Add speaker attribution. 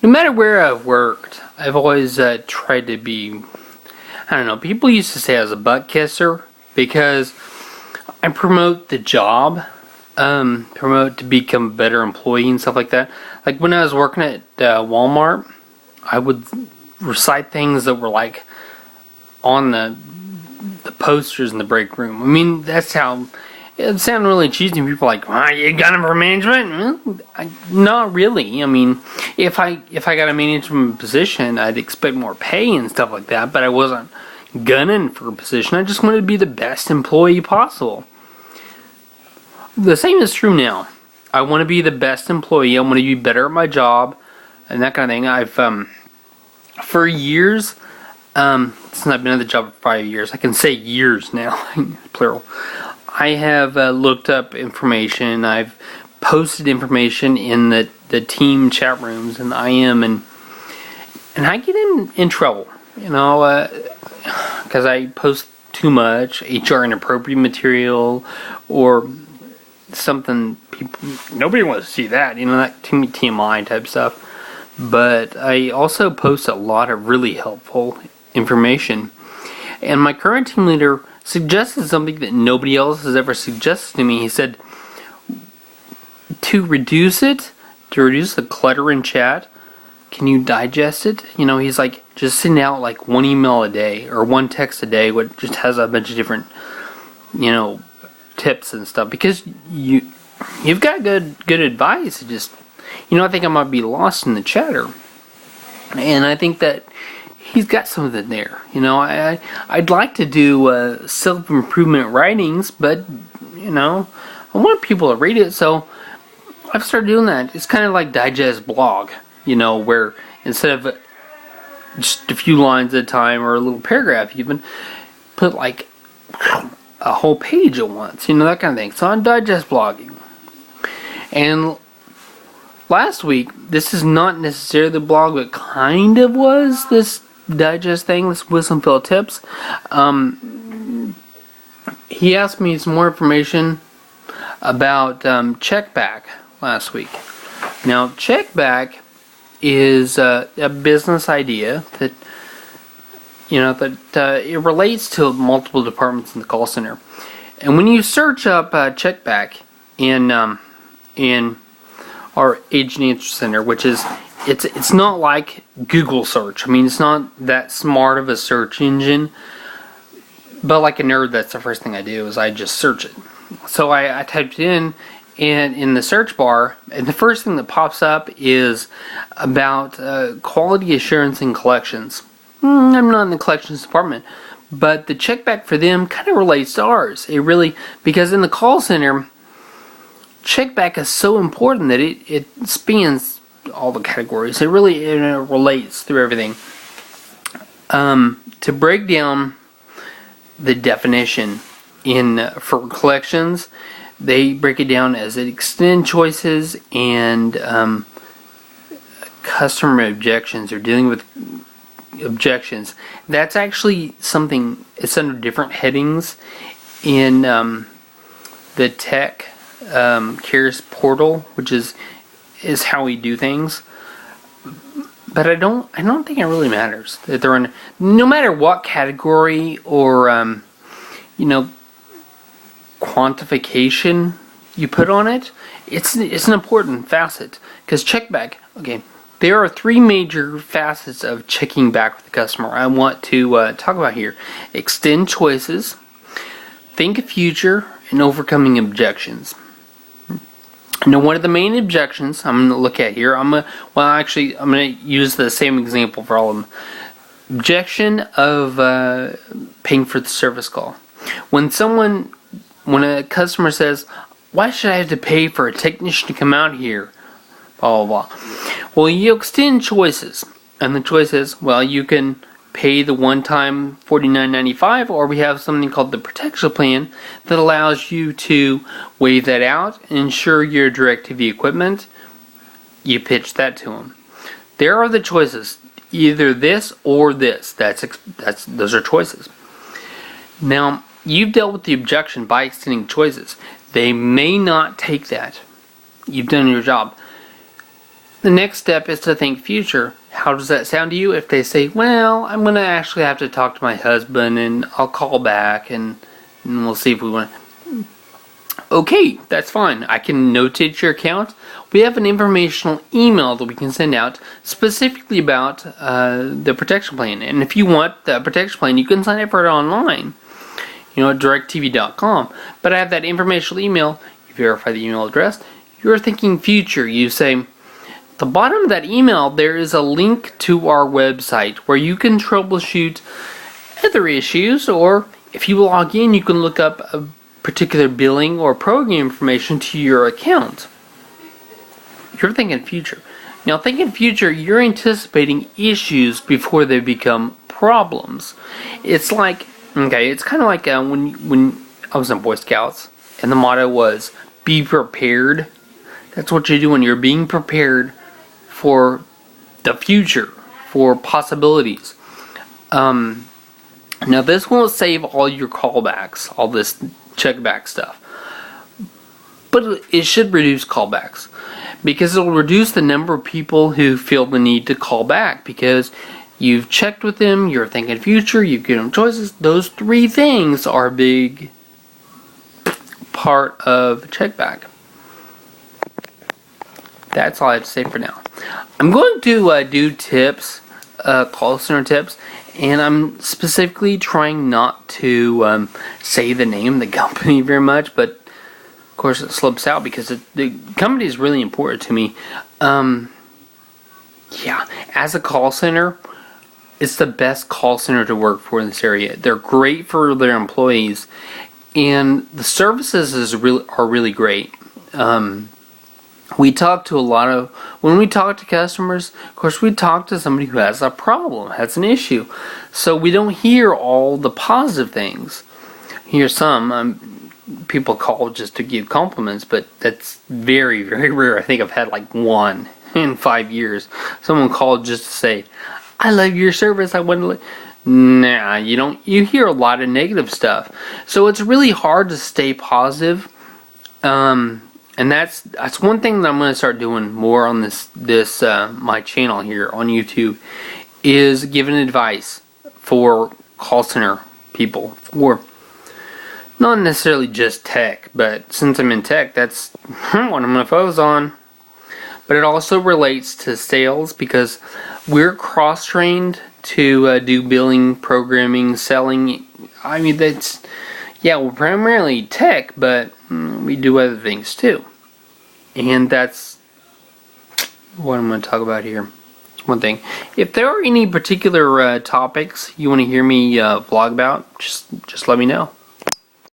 Speaker 1: No matter where I've worked, I've always tried to be, I don't know, people used to say I was a butt kisser because I promote the job, promote to become a better employee and stuff like that. Like when I was working at Walmart, I would recite things that were like on the posters in the break room. I mean, that's how it sounded really cheesy. People are like, you got him for management? Not really. I mean, if I got a management position, I'd expect more pay and stuff like that, but I wasn't gunning for a position. I just wanted to be the best employee possible. The same is true now. I want to be the best employee. I want to be better at my job and that kind of thing. I've for years, since I've been at the job for 5 years, I can say years now, plural. I have looked up information. I've posted information in the team chat rooms and IM, and I get in trouble, because I post too much HR inappropriate material or something nobody wants to see that, that TMI type stuff. But I also post a lot of really helpful information. And my current team leader suggested something that nobody else has ever suggested to me. He said, to reduce the clutter in chat, can you digest it? He's like, just send out like one email a day or one text a day, which just has a bunch of different, tips and stuff. Because you've got good advice. It just, I think I might be lost in the chatter. And I think that he's got something there. I'd like to do self-improvement writings, but, I want people to read it, so I've started doing that. It's kind of like digest blog, where instead of just a few lines at a time or a little paragraph even, put like a whole page at once, that kind of thing. So I'm digest blogging. And last week, this is not necessarily the blog, but kind of was this digest thing, this Wisdom Fill Tips. He asked me some more information about checkback last week. Now, checkback is a business idea that it relates to multiple departments in the call center. And when you search up checkback in our agent answer center, which is it's not like Google search. I mean, it's not that smart of a search engine, but like a nerd, that's the first thing I do is I just search it. So I typed it in, and in the search bar, and the first thing that pops up is about quality assurance and collections. I'm not in the collections department, but the checkback for them kind of relates to ours. It really, because in the call center, checkback is so important that it spans all the categories. It really relates through everything. To break down the definition for collections, they break it down as extended choices and customer objections, or dealing with objections. That's actually something, it's under different headings in the tech cares portal, which is how we do things. But I don't think it really matters that they're in, no matter what category or quantification you put on it. It's an important facet, because checkback. Okay, there are three major facets of checking back with the customer I want to talk about here: extend choices, think future, and overcoming objections. Now, one of the main objections I'm going to look at here, I'm going to use the same example for all of them. Objection of paying for the service call. When a customer says, "Why should I have to pay for a technician to come out here?" Blah, blah, blah. Well, you extend choices. And the choice is, well, you can pay the one-time $49.95, or we have something called the protection plan that allows you to waive that out and insure your DirecTV equipment. You pitch that to them. There are the choices, either this or this. Those are choices. Now, you've dealt with the objection by extending choices. They may not take that. You've done your job. The next step is to think future. How does that sound to you if they say, well, I'm going to actually have to talk to my husband and I'll call back and we'll see if we want to. Okay, that's fine. I can notate your account. We have an informational email that we can send out specifically about the protection plan. And if you want the protection plan, you can sign up for it online, at directtv.com. But I have that informational email. You verify the email address. You're thinking future. You say, at the bottom of that email, there is a link to our website where you can troubleshoot other issues, or if you log in, you can look up a particular billing or program information to your account. You're thinking future. Now, thinking future, you're anticipating issues before they become problems. It's like, it's kind of like when I was in Boy Scouts, and the motto was, be prepared. That's what you do when you're being prepared for the future, for possibilities. Now, this won't save all your callbacks, all this checkback stuff, but it should reduce callbacks because it'll reduce the number of people who feel the need to call back because you've checked with them, you're thinking future, you've given them choices. Those three things are a big part of checkback. That's all I have to say for now. I'm going to do tips, call center tips, and I'm specifically trying not to say the name of the company very much, but of course it slips out because the company is really important to me. As a call center, it's the best call center to work for in this area. They're great for their employees, and the services are really great. We talk to when we talk to customers, of course we talk to somebody who has a problem, has an issue. So we don't hear all the positive things. Hear some people call just to give compliments, but that's very, very rare. I think I've had like one in 5 years. Someone called just to say, I love your service. I want to. Nah, you don't. You hear a lot of negative stuff. So it's really hard to stay positive. And that's one thing that I'm going to start doing more on this my channel here on YouTube is giving advice for call center people, for not necessarily just tech, but since I'm in tech, that's what I'm going to focus on. But it also relates to sales because we're cross-trained to do billing, programming, selling. I mean, we're primarily tech, but we do other things too. And that's what I'm going to talk about here. One thing. If there are any particular topics you want to hear me vlog about, just let me know.